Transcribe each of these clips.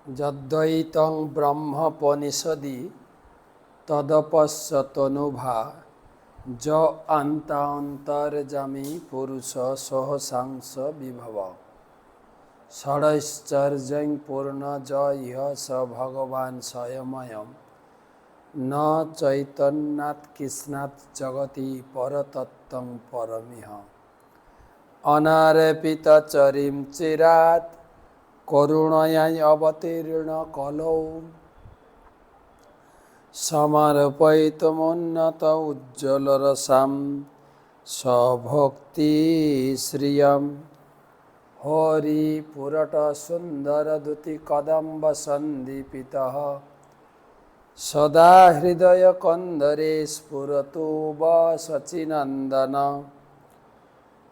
যদ্বৈতং ব্রহ্মোপনিষদি তদপশ্যতনুভা য আন্তান্তর্যামী পুরুষ সহসাংস বিভব ষড়ৈশ্চর্যং পূর্ণ য ইহ স ভগবান স্বয়ময়ম ন চৈতন্যাৎ কৃষ্ণাৎ জগতি পরতত্ত্বং পরমিহ অনারপিত চরিম চিরাৎ করুণায় অবতীর্ণ কলৌ সমর্পয়িতুমুন্নত উজ্জ্বলরসাম স্বভক্তি শ্রিয়ম হরি পুরট সুন্দর দুতি কদম্ব সন্দীপিতঃ সদা হৃদয় কন্দরে স্ফুরতু সচিনন্দন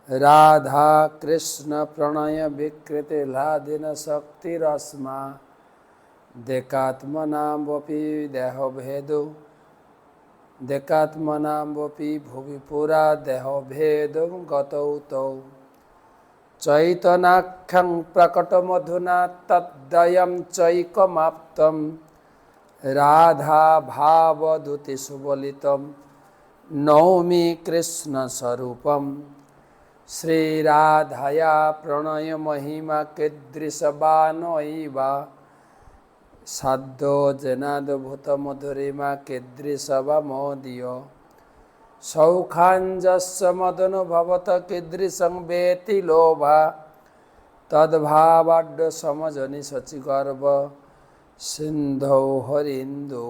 রাধা কৃষ্ণ প্রণয় বিকৃতি লাদিন শক্তিরস্মা দেকাত্মনাম্বপি দেহভেদো দেকাত্মনাম্বপি ভুবি পুরা দেহভেদো গতৌ তৌ চৈতনাখ্যং প্রকটমধুনা তদ্বয়ং চৈকমাপ্তম রাধা ভাবদূতি সুবলিতম নৌমি কৃষ্ণ স্বরূপম শ্রীরাধায়া প্রণয় মহিমা কীদৃশবানৈবা সাধ্য জনাদ্ভুত মধুরিমা কীদৃশবা মোদীয় সৌখাঞ্জস্য মদনুভবত কীদৃশং বেতি লোভা তদ্ভাবাড্য সমজনি শচিগর্ভ সিন্ধৌ হরিন্দু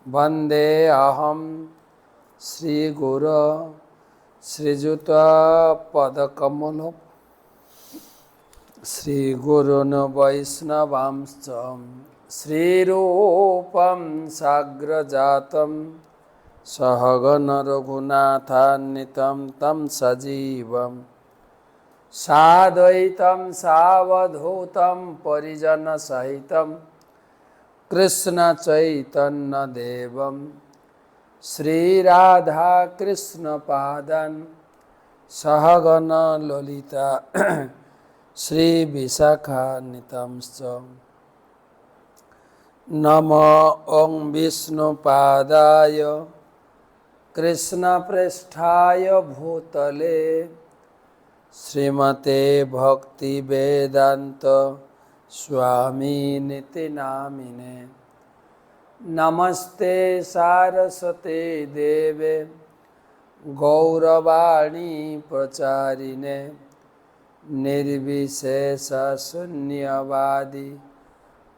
বন্দে অহম শ্রীগুরো শ্রীযুত পদকমল শ্রীগুরুন বৈষ্ণবাংশ্চ শ্রীরূপম সাগ্রজাতম সহগণ রঘুনাথান্বিতং তং সজীবম সাদ্বৈতম সাবধূতম পরিজন সহিতম কৃষ্ণ চৈতন্য দেবম শ্রীরাধা কৃষ্ণ পাদান সহগণ ললিতা শ্রী বিশাখান্বিতংশ্চ নমো ওং বিষ্ণুপাদায় কৃষ্ণপৃষ্ঠায় ভূতলে শ্রীমতে ভক্তিবেদান্ত স্বামিনিতি নামিনে নমস্তে সারস্বতে দেবে গৌরবাণী প্রচারিণে নির্বিশেষ শূন্যবাদী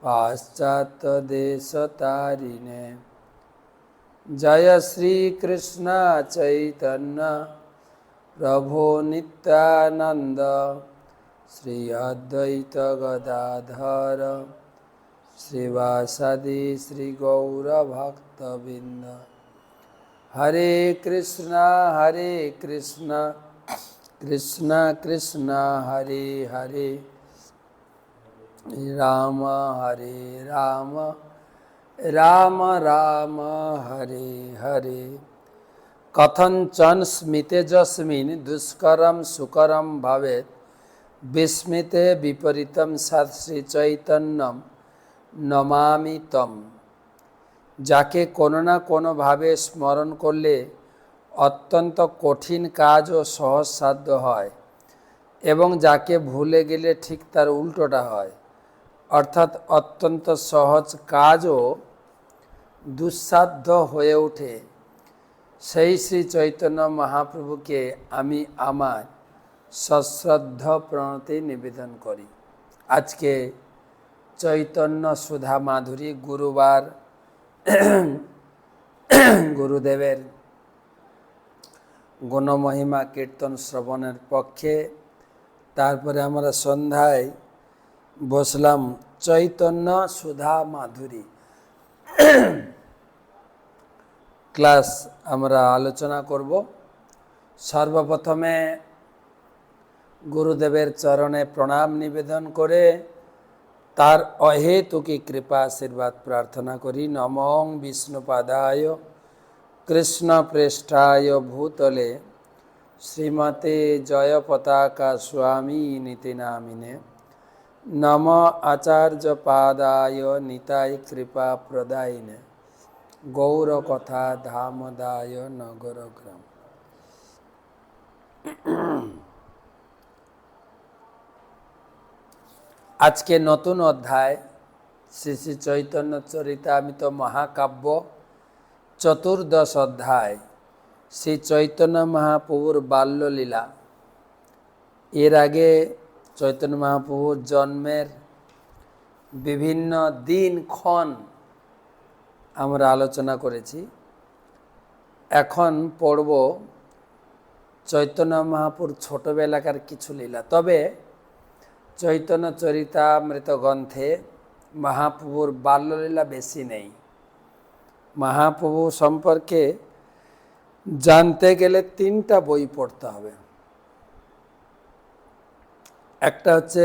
পাশ্চাত্য দেশতারিণে জয় শ্রীকৃষ্ণ চৈতন্য প্রভু নিত্যানন্দ শ্রী অদ্বৈত গদাধর শ্রীবাসাদি শ্রী গৌরভক্তবৃন্দ হরে কৃষ্ণ কৃষ্ণ কৃষ্ণ হরে হরে রাম হরে রাম রাম রাম হরে হরে কথঞ্চন স্মিতে যস্মিন দুষ্করম সুকরম ভবেৎ বিস্মিতে বিপরীতম সৎ শ্রী চৈতন্যম নমামি তম। যাকে কোনো না কোনোভাবে স্মরণ করলে অত্যন্ত কঠিন কাজ ও সহজসাধ্য হয় এবং যাকে ভুলে গেলে ঠিক তার উল্টোটা হয়, অর্থাৎ অত্যন্ত সহজ কাজও দুঃসাধ্য হয়ে ওঠে, সেই শ্রী চৈতন্য মহাপ্রভুকে আমি আমার সশ্রদ্ধ প্রণতি নিবেদন করি। আজকে চৈতন্য সুধা মাধুরী গুরুবার, গুরুদেবের গুণমহিমা কীর্তন শ্রবণের পক্ষে তারপরে আমরা সন্ধ্যায় বসলাম চৈতন্য সুধা মাধুরী ক্লাস আমরা আলোচনা করব। সর্বপ্রথমে গুরুদেবের চরণে প্রণাম নিবেদন করে তার অহেতুকী কৃপা আশীর্বাদ প্রার্থনা করি। নমঃ বিষ্ণুপাদায় কৃষ্ণপৃষ্ঠায় ভূতলে শ্রীমতে জয় পতাকা স্বামী নীতি নামিনে নম আচার্য পাদায় নিতাই কৃপা প্রদায়িনে গৌর কথা ধামদায় নগর গ্রাম। আজকে নতুন অধ্যায় শ্রী শ্রী চৈতন্য চরিতামৃত মহাকাব্য চতুর্দশ অধ্যায় শ্রী চৈতন্য মহাপ্রভুর বাল্যলীলা। এর আগে চৈতন্য মহাপ্রভুর জন্মের বিভিন্ন দিনক্ষণ আমরা আলোচনা করেছি। এখন পড়ব চৈতন্য মহাপ্রভুর ছোটবেলাকার কিছু লীলা। তবে চৈতন্য চরিতামৃত গ্রন্থে মহাপ্রভুর বাল্যলীলা বেশি নেই। মহাপ্রভু সম্পর্কে জানতে গেলে 3টা বই পড়তে হবে। একটা হচ্ছে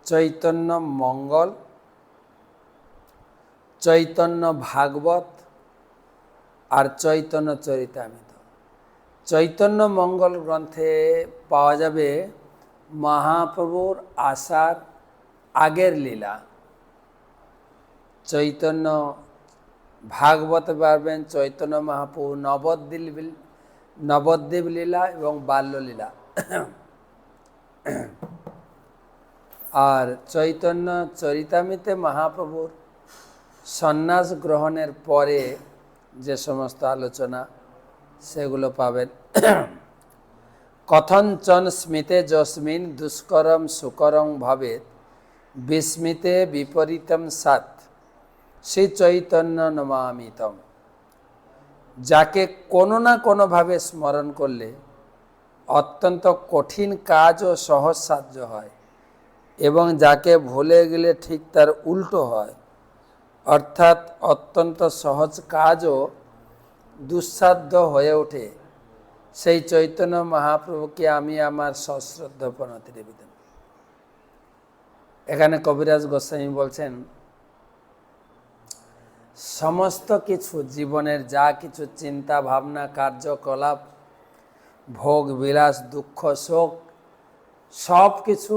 চৈতন্য মঙ্গল, চৈতন্য ভাগবত আর চৈতন্য চরিতামৃত। চৈতন্য মঙ্গল গ্রন্থে পাওয়া যাবে মহাপ্রভুর আসার আগের লীলা। চৈতন্য ভাগবতে পারবেন চৈতন্য মহাপ্রভু নবদ্বীপ লীলা এবং বাল্যলীলা। আর চৈতন্য চরিতামৃতে মহাপ্রভুর সন্ন্যাস গ্রহণের পরে যে সমস্ত আলোচনা সেগুলো পাবেন। কথঞ্চন স্মিতে যস্মিন দুষ্করম সুকরং ভবেৎ বিস্মিতে বিপরীতম সাত শ্রী চৈতন্য নমামিতম। যাকে কোনো না কোনোভাবে স্মরণ করলে অত্যন্ত কঠিন কাজ ও সহজ সাধ্য হয় এবং যাকে ভুলে গেলে ঠিক তার উল্টো হয়, অর্থাৎ অত্যন্ত সহজ কাজও দুঃসাধ্য হয়ে ওঠে, সেই চৈতন্য মহাপ্রভুকে আমি আমার সশ্রদ্ধ প্রণতি নিবেদন। এখানে কবিরাজ গোস্বামী বলছেন সমস্ত কিছু জীবনের যা কিছু চিন্তা ভাবনা কার্যকলাপ ভোগ বিলাস দুঃখ শোক সব কিছু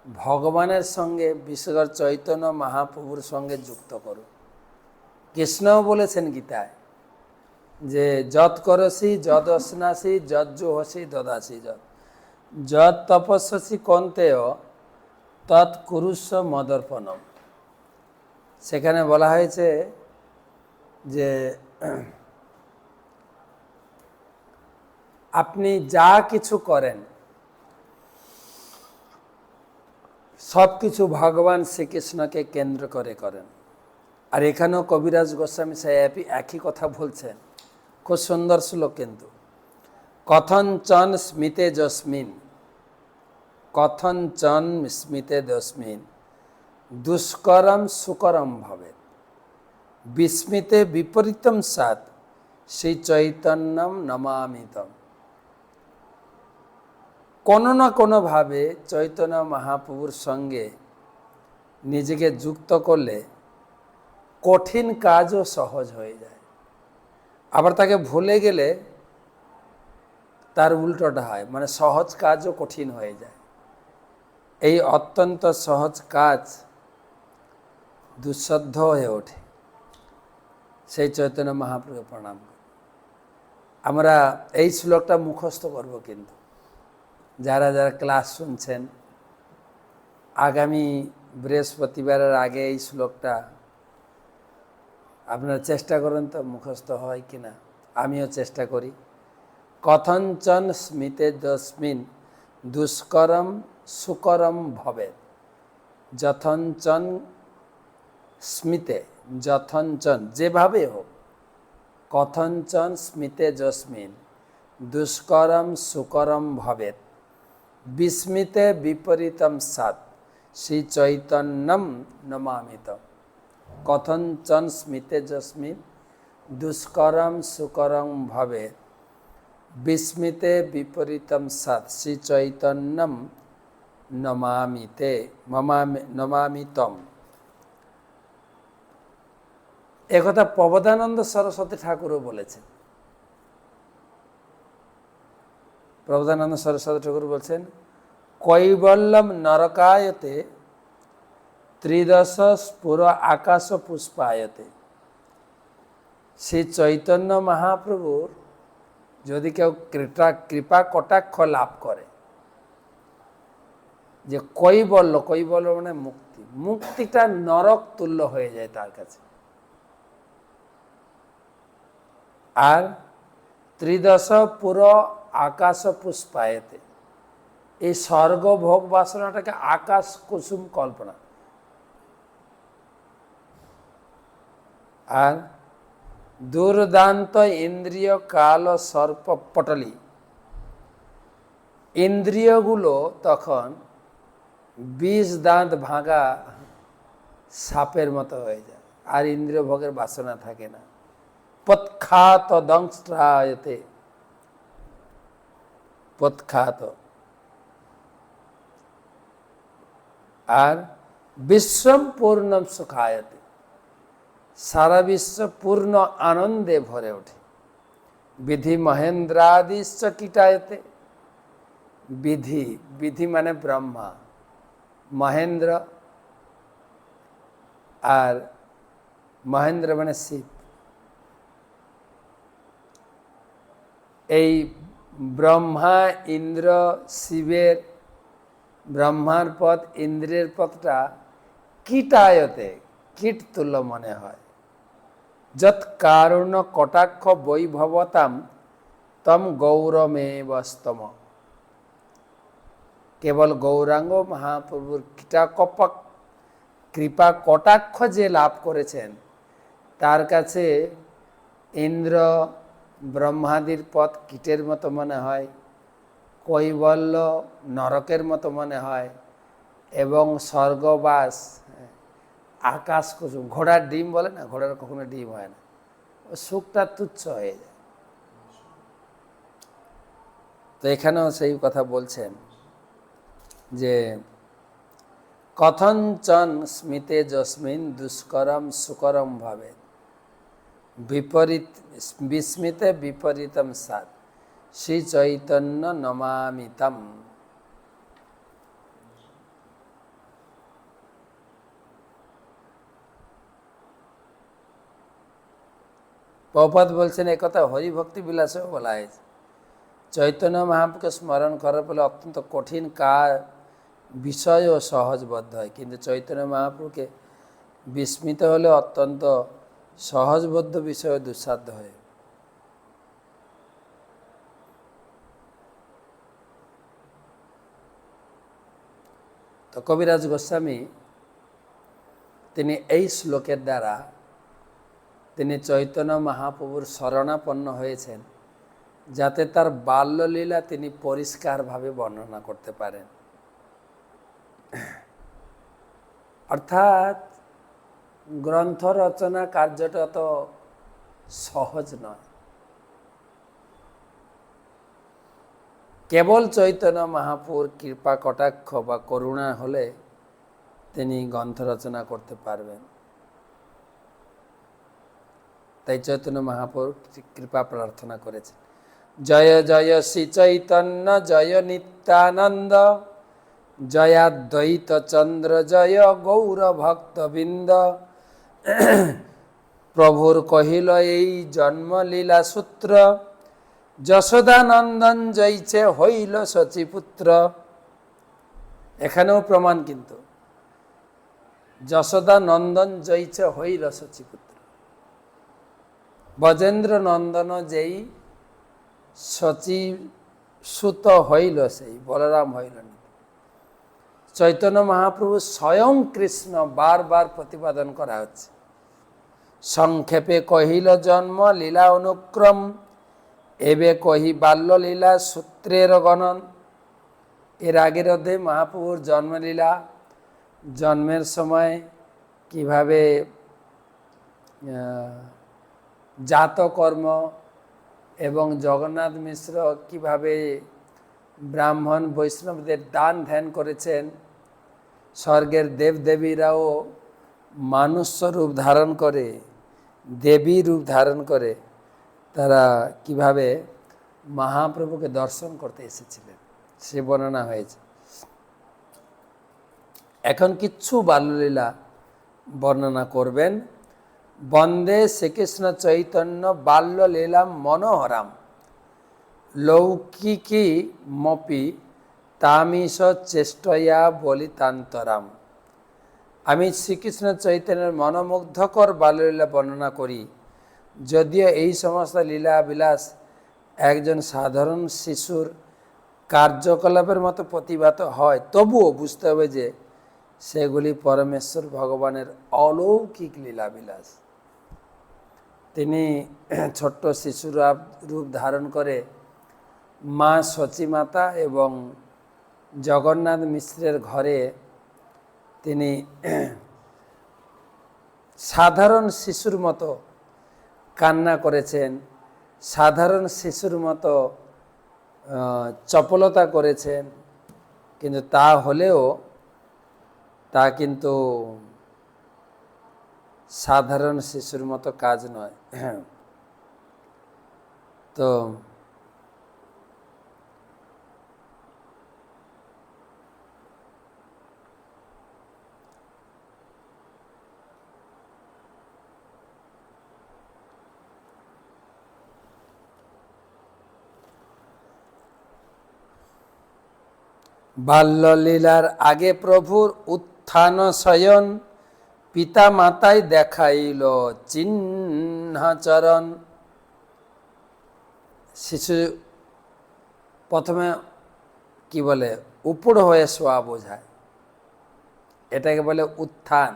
ভগবানের সঙ্গে বিশেষ করে চৈতন্য মহাপ্রভুর সঙ্গে যুক্ত করো। কৃষ্ণও বলেছেন গীতায় যে যৎ করসি যদ অশ্নাসি যৎ জুহসি দদাসি যৎ তপস্যসি কন্তেয় তৎ কুরুস্ব মদর্পণম। সেখানে বলা হয়েছে যে আপনি যা কিছু করেন সব কিছু ভগবান শ্রীকৃষ্ণকে কেন্দ্র করে করেন। আর এখানেও কবিরাজ গোস্বামী সাহেব একই কথা বলছেন। খুব সুন্দর শ্লোক কিন্তু। কথঞ্চন স্মিতে যস্মিন, কথঞ্চন স্মিতে যস্মিন দুষ্করম সুকরম ভবেৎ বিস্মিতে বিপরীতম সাত শ্রী চৈতন্যম নমামিতম। কোনো না কোনোভাবে চৈতন্য মহাপ্রভুর সঙ্গে নিজেকে যুক্ত করলে কঠিন কাজও সহজ হয়ে যায়, আবার তাকে ভুলে গেলে তার উল্টোটা হয়, মানে সহজ কাজও কঠিন হয়ে যায়। এই অত্যন্ত সহজ কাজ দুঃসাধ্য হয়ে ওঠে, সেই চৈতন্য মহাপ্রভুকে প্রণাম করি। আমরা এই শ্লোকটা মুখস্থ করব, কিন্তু যারা যারা ক্লাস শুনছেন আগামী বৃহস্পতিবারের আগে এই শ্লোকটা আপনারা চেষ্টা করেন তো মুখস্থ হয় কিনা। আমিও চেষ্টা করি। কথঞ্চন স্মিতে যস্মিন দুষ্করম সুকরম ভবেৎ। যথঞ্চন স্মিতে, যথঞ্চন যেভাবে হোক, কথঞ্চন স্মিতে যস্মিন দুষ্করম সুকরম ভবেৎ বিস্মিতে বিপরীতম সাত শ্রী চৈতন্যম নমামিতম। কথঞ্চন স্মিতে যস্মিন দুষ্করম সুকরম ভবেৎ বিস্মিতে বিপরীতম সাত শ্রী চৈতন্যম নমামিতম। একথা প্রবোধানন্দ সরস্বতী ঠাকুরও বলেছেন। প্রবোধানন্দ সরস্বতী ঠাকুর বলছেন কৈবল্যম নরকায়তে ত্রিদশ স্ফুর আকাশ পুষ্পায়তে। সেই চৈতন্য মহাপ্রভুর যদি কেউ কৃপা কটাক্ষ লাভ করে, যে কৈবল্য, কৈবল্য মানে মুক্তি, মুক্তিটা নরক তুল্য হয়ে যায় তার কাছে। আর ত্রিদশ পুর আকাশ পুষ্পায়তে, এই স্বর্গ ভোগ বাসনাটাকে আকাশ কুসুম কল্পনা। আর দুর্দান্ত ইন্দ্রিয় কাল সর্প পটলি, ইন্দ্রিয়গুলো তখন 20 দাঁত ভাঙা সাপের মতো হয়ে যায়, আর ইন্দ্রিয় ভোগের বাসনা থাকে না। পৎখাত দংষ্ট্রায়তে, পৎখাত। আর বিশ্বম পূর্ণম সুখায়তে, সারা বিশ্ব পূর্ণ আনন্দে ভরে ওঠে। বিধি মহেন্দ্রাদিশ্চ কীটায়তে, বিধি, বিধি মানে ব্রহ্মা, মহেন্দ্র, আর মহেন্দ্র মানে শিব। এই ব্রহ্মা, ইন্দ্র, শিবের, ব্রহ্মার পদ, ইন্দ্রের পদটা কীটায়তে, কীট তুল্য মনে হয়। যৎ কারুণ্য কটাক্ষ বৈভবতাম তম গৌরমেবস্তম। কেবল গৌরাঙ্গ মহাপ্রভুর কৃপা কটাক্ষ যে লাভ করেছেন, তার কাছে ইন্দ্র ব্রহ্মাদির পথ কীটের মতো মনে হয়, কৈবল্য নরকের মতো মনে হয়, এবং স্বর্গবাস আকাশ কুসুম। ঘোড়ার ডিম বলে না, ঘোড়ার কখনো ডিম হয় না, ও সুখটা তুচ্ছ হয়ে যায়। তো এখানেও সেই কথা বলছেন যে কথঞ্চন স্মিতে যস্মিন দুষ্করম সুকরম ভাবে বিপরীত বিস্মিতে বিপরীতম সাত শ্রী চৈতন্য নমামিতম। প্রভুপাদ বলছেন একথা হরিভক্তি বিলাসেও বলা হয়েছে। চৈতন্য মহাপ্রভুকে স্মরণ করার ফলে অত্যন্ত কঠিন বিষয়ও সহজবদ্ধ হয়, কিন্তু চৈতন্য মহাপ্রভুকে বিস্মিত হলে অত্যন্ত সহজবদ্ধ বিষয় দুঃসাধ্য হয়। তো কবিরাজ গোস্বামী তিনি এই শ্লোকের দ্বারা তিনি চৈতন্য মহাপ্রভুর শরণাপন্ন হয়েছেন, যাতে তার বাল্যলীলা তিনি পরিষ্কারভাবে বর্ণনা করতে পারেন। অর্থাৎ গ্রন্থ রচনা কার্যটা তো সহজ নয়। কেবল চৈতন্য মহাপ্রভুর কৃপা কটাক্ষ বা করুণা হলে তিনি গ্রন্থ রচনা করতে পারবেন। তাই চৈতন্য মহাপ্রভু কৃপা প্রার্থনা করেছেন। জয় জয় শ্রী চৈতন্য জয় নিত্যানন্দ, জয়াদ্বৈত চন্দ্র জয় গৌর ভক্তবৃন্দ। প্রভুর কহিল এই জন্মলীলা সূত্র, যশোদানন্দন জয়ছে হইল শচীপুত্র। এখানেও প্রমাণ, কিন্তু যশোদানন্দন জয়ছে হইল শচীপুত্র। ব্রজেন্দ্র নন্দন যেই শচী সুত হইল, সেই বলরাম হইল না। চৈতন্য মহাপ্রভু স্বয়ং কৃষ্ণ বারবার প্রতিপাদন করা হচ্ছে। সংক্ষেপে কহিল জন্ম লীলা অনুক্রম, এবে কহি বাল্য লীলা সূত্রের গণন। এর আগের অধ্যায়ে মহাপ্রভুর জন্মলীলা, জন্মের সময় কিভাবে জাতকর্ম এবং জগন্নাথ মিশ্র কিভাবে ব্রাহ্মণ বৈষ্ণবদের দান ধ্যান করেছেন, স্বর্গের দেবদেবীরাও মানুষ রূপ ধারণ করে, দেবী রূপ ধারণ করে তারা কিভাবে মহাপ্রভুকে দর্শন করতে এসেছিলেন, সে বর্ণনা হয়েছে। এখন কিচ্ছু বাল্যলীলা বর্ণনা করবেন। বন্দে শ্রীকৃষ্ণ চৈতন্য বাল্যলীলাম মনোহরাম লৌকিকী মপি তামিষ চেষ্টয়া বলিতান্তরাম। আমি শ্রীকৃষ্ণ চৈতন্যের মনোমুগ্ধকর বাল্যলীলা বর্ণনা করি, যদিও এই সমস্ত লীলা বিলাস একজন সাধারণ শিশুর কার্যকলাপের মতো প্রতিভাত হয়, তবুও বুঝতে হবে যে সেগুলি পরমেশ্বর ভগবানের অলৌকিক লীলাবিলাস। তিনি ছোট্ট শিশুর রূপ ধারণ করে মা সচিমাতা এবং জগন্নাথ মিশ্রের ঘরে তিনি সাধারণ শিশুর মতো কান্না করেছেন, সাধারণ শিশুর মতো চপলতা করেছেন, কিন্তু তা হলেও তা কিন্তু সাধারণ শিশুর মতো কাজ নয়। তো বাল্যলীলার আগে প্রভুর উত্থান শয়ন পিতা মাতায় দেখাইল চিহ্নাচরণ। শিশু প্রথমে কি বলে, উপর হয়ে শোয়া বোঝায়, এটাকে বলে উত্থান,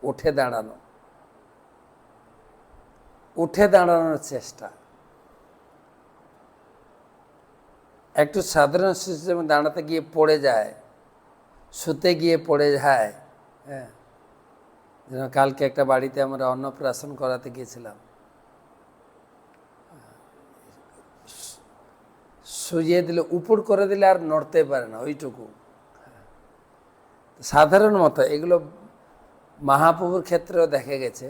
উঠে দাঁড়ানো, উঠে দাঁড়ানোর চেষ্টা। একটু সাধারণ শিশু যেমন দাঁড়াতে গিয়ে পড়ে যায়, শুতে গিয়ে পড়ে যায়। হ্যাঁ, যেন কালকে একটা বাড়িতে আমরা অন্নপ্রাশন করাতে গিয়েছিলাম, শুইয়ে দিলে উপর করে দিলে আর নড়তে পারে না, ওইটুকু। সাধারণ মতো এগুলো মহাপ্রভুর ক্ষেত্রেও দেখা গেছে।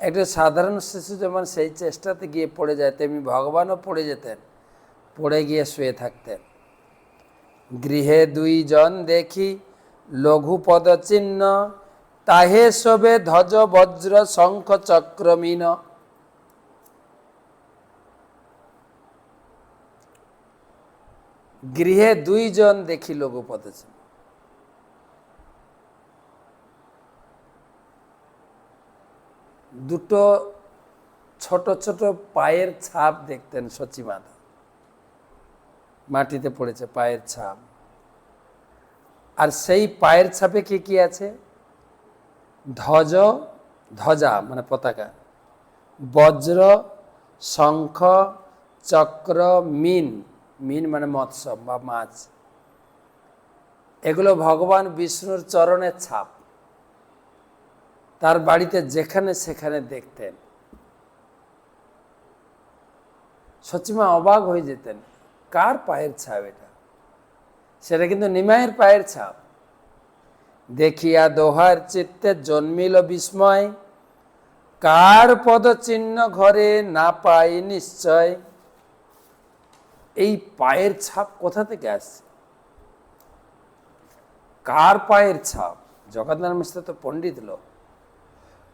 একটা সাধারণ শিশু যেমন সেই চেষ্টাতে গিয়ে পড়ে যায়, তেমনি ভগবানও পড়ে যেতেন, পড়ে গিয়ে শুয়ে থাকতেন। গৃহে দুইজন দেখি লঘু পদচিহ্ন তাহে শোভে ধ্বজ বজ্র শঙ্খ চক্রমিন। গৃহে দুইজন দেখি লঘু পদচিহ্ন, দুটো ছোট ছোট পায়ের ছাপ দেখতেন সচিমাতা, মাটিতে পড়েছে পায়ের ছাপ। আর সেই পায়ের ছাপে কি কি আছে? ধ্বজা মানে পতাকা, বজ্র, শঙ্খ, চক্র, মিন, মিন মানে মৎস্য বা মাছ। এগুলো ভগবান বিষ্ণুর চরণের ছাপ। তার বাড়িতে যেখানে সেখানে দেখতেন। সচিমা অবাক হয়ে যেতেন, কার পায়ের ছাপ এটা? সেটা কিন্তু নিমাইয়ের পায়ের ছাপ। দেখিয়া দোহার চিত্তে জন্মিল বিস্ময়, কার পদচিহ্ন ঘরে না পাই নিশ্চয়। এই পায়ের ছাপ কোথা থেকে আসছে? কার পায়ের ছাপ? জগন্নাথ মিশ্র তো পণ্ডিত লোক।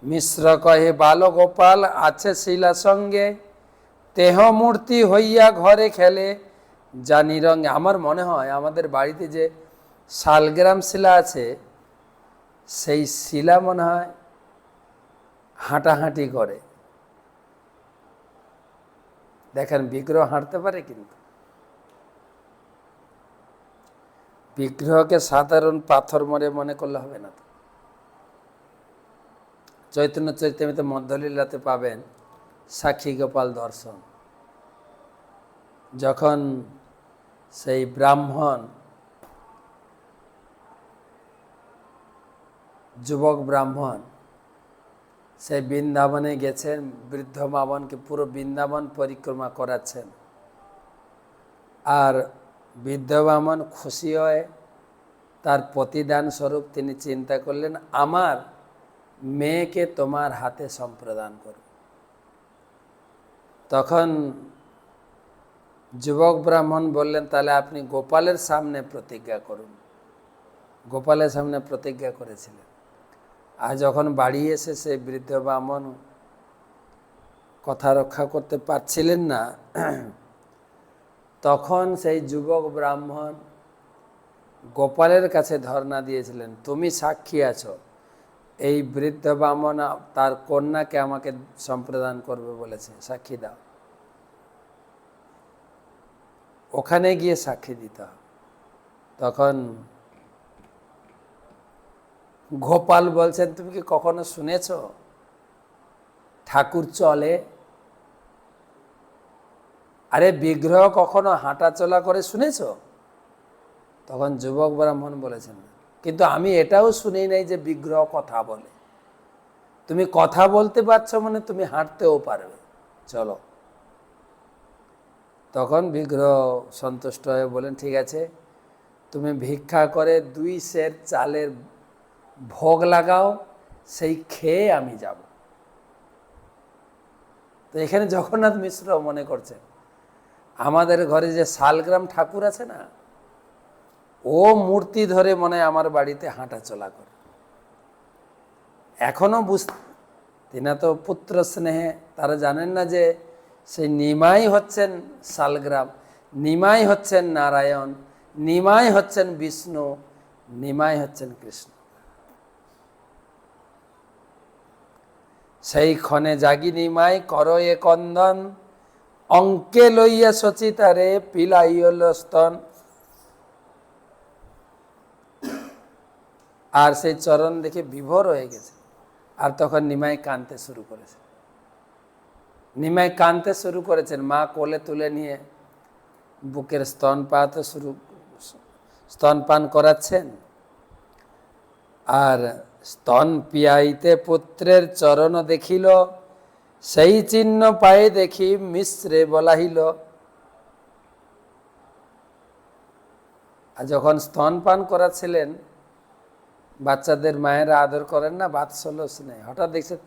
মিশ্র কহে বালগোপাল আছে শিলা সঙ্গে, তেহ মূর্তি হইয়া ঘরে খেলে জানি রঙে। আমার মনে হয় আমাদের বাড়িতে যে শালগ্রাম শিলা আছে, সেই শিলা মনে হয় হাঁটাহাঁটি করে। দেখেন বিগ্রহ হাঁটতে পারে, কিন্তু বিগ্রহকে সাধারণ পাথর মনে করলে হবে না। চৈতন্য চরিতামৃত মধ্যলীলাতে পাবেন সাক্ষী গোপাল দর্শন। যখন সেই ব্রাহ্মণ, যুবক ব্রাহ্মণ সেই বৃন্দাবনে গেছেন, বৃদ্ধ বামনকে পুরো বৃন্দাবন পরিক্রমা করাচ্ছেন, আর বৃদ্ধ বামন খুশি হয়ে তার প্রতিদান স্বরূপ তিনি চিন্তা করলেন, আমার মেয়েকে তোমার হাতে সম্প্রদান করব। তখন যুবক ব্রাহ্মণ বললেন, তাহলে আপনি গোপালের সামনে প্রতিজ্ঞা করুন। গোপালের সামনে প্রতিজ্ঞা করেছিলেন। আর যখন বাড়ি এসে সেই বৃদ্ধ ব্রাহ্মণ কথা রক্ষা করতে পারছিলেন না, তখন সেই যুবক ব্রাহ্মণ গোপালের কাছে ধর্ণা দিয়েছিলেন, তুমি সাক্ষী আছো, এই বৃদ্ধ ব্রাহ্মণ তার কন্যাকে আমাকে সম্প্রদান করবে বলেছে, সাক্ষী দাও। ওখানে গিয়ে সাক্ষী দিতে হবে। তখন গোপাল বলছেন, তুমি কি কখনো শুনেছ ঠাকুর চলে? আরে বিগ্রহ কখনো হাঁটা চলা করে শুনেছ? তখন যুবক ব্রাহ্মণ বলেছেন, কিন্তু আমি এটাও শুনি নাই যে বিগ্রহ কথা বলে। তুমি কথা বলতে পারছো মানে তুমি হাঁটতেও পারবে, চলো। তখন বিগ্রহ সন্তুষ্ট হয়ে বলেন, ঠিক আছে, তুমি ভিক্ষা করে 2 সের চালের ভোগ লাগাও, সেই খেয়ে আমি যাব। তো এখানে জগন্নাথ মিশ্র মনে করছেন, আমাদের ঘরে যে শালগ্রাম ঠাকুর আছে না, ও মূর্তি ধরে মনে হয় আমার বাড়িতে হাঁটা চলা করে। এখনো তিনি তো পুত্র স্নেহে তারা জানেন না যে সেই নিমাই হচ্ছেন শালগ্রাম, নিমাই হচ্ছেন নারায়ণ, নিমাই হচ্ছেন বিষ্ণু, নিমাই হচ্ছেন কৃষ্ণ। সেই ক্ষণে জাগি নিমাই করো এ কন্দন, অঙ্কে লইয়া সচিতারে পিলাইল স্তন। আর সেই চরণ দেখে বিভোর হয়ে গেছে। আর তখন নিমাই কাঁদতে শুরু করেছে। নিমাই কাঁদতে শুরু করেছেন, মা কোলে তুলে নিয়ে বুকের স্তনপান করাচ্ছেন। আর স্তন পিয়াইতে পুত্রের চরণ দেখিল, সেই চিহ্ন পায়ে দেখি মিশ্রে বলাহিল। আর যখন স্তনপান করাচ্ছিলেন, বাচ্চাদের মায়েরা আদর করেন না, বাৎসল্য স্নেহ, হঠাৎ দেখছেন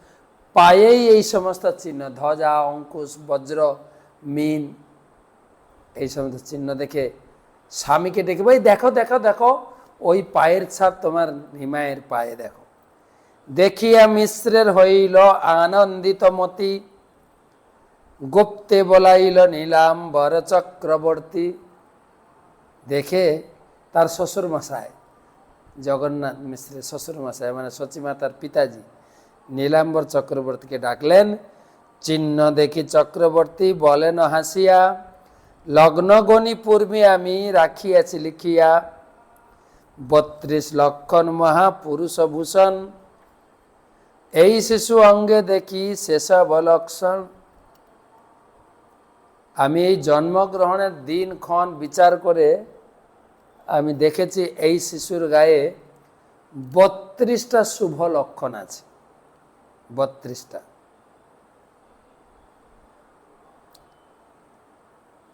পায়েই এই সমস্ত চিহ্ন, ধ্বজা, অঙ্কুশ, বজ্র, মিন, এই সমস্ত চিহ্ন দেখে স্বামীকে ডেকে, ভাই দেখো দেখো দেখো, ওই পায়ের ছাপ তোমার নিমায়ের পায়ে দেখো। দেখিয়া মিশ্রের হইল আনন্দিত মতি, গুপ্তে বলাইল নীলাম্বর চক্রবর্তী। দেখে তার শ্বশুর মশাই, জগন্নাথ মিশ্রের শ্বশুর মশাই মানে সচিমাতার পিতাজি নীলাম্বর চক্রবর্তীকে ডাকলেন। চিহ্ন দেখি চক্রবর্তী বলেন হাসিয়া, লগ্নগণি পূর্বে আমি রাখিয়াছি লিখিয়া, 32 লক্ষণ মহাপুরুষ ভূষণ, এই শিশু অঙ্গে দেখি শেষ বলক্ষণ। আমি এই জন্মগ্রহণের দিনক্ষণ বিচার করে আমি দেখেছি এই শিশুর গায়ে 32টা শুভ লক্ষণ আছে, 32টা।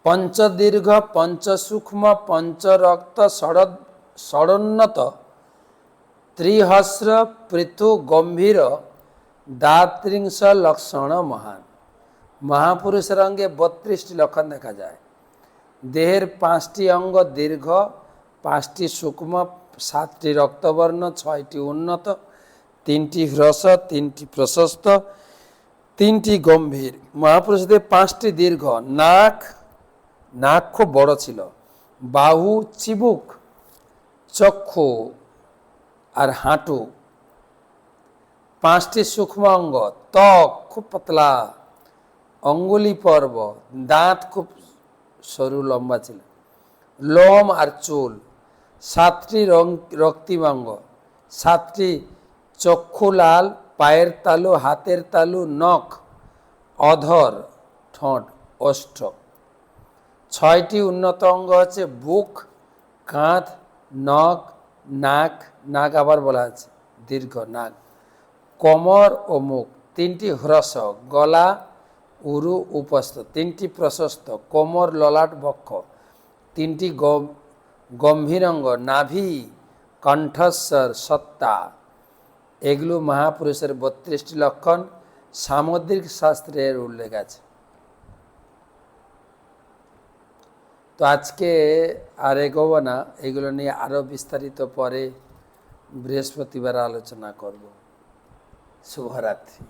পঞ্চদীর্ঘ, পঞ্চসূক্ষ্ম, পঞ্চরক্ত, ষড়োন্নত, ত্রিহস্র, পৃথু, গম্ভীর, দাত্রিংশ লক্ষণ মহান। মহাপুরুষের অঙ্গে 32টি লক্ষণ দেখা যায়। দেহের 5টি অঙ্গ দীর্ঘ, 5টি সূক্ষ্ম, 7টি রক্তবর্ণ, 6টি উন্নত, 3টি হ্রস্ব, 3টি প্রশস্ত, 3টি গম্ভীর। মহাপুরুষদের 5টি দীর্ঘ, নাক খুব বড় ছিল, বাহু, চিবুক, চক্ষু আর হাঁটু। 5টি সূক্ষ্ম অঙ্গ, ত্বক খুব পাতলা, অঙ্গুলি পর্ব, দাঁত খুব সরু লম্বা ছিল, লোম আর চুল। 7টি রক্তিমাঙ্গ, 7টি চক্ষু লাল, পায়ের তালু, হাতের তালু, নখ, অধর, ঠোঁট, ওষ্ঠ। 6টি উন্নত অঙ্গ হচ্ছে বুক, কাঁধ, নখ, নাক আবার বলা আছে দীর্ঘ নাক, কোমর ও মুখ। 3টি হ্রস্ব, গলা, উরু, উপস্থ। 3টি প্রশস্ত, কোমর, ললাট, বক্ষ। 3টি গম্ভীর অঙ্গ, নাভি, কণ্ঠস্বর, সত্তা। এগুলো মহাপুরুষের 32টি লক্ষণ সামুদ্রিক শাস্ত্রের উল্লেখ আছে। তো আজকে আর এগোবো না, এগুলো নিয়ে আরও বিস্তারিত পরে বৃহস্পতিবার আলোচনা করব। শুভরাত্রি।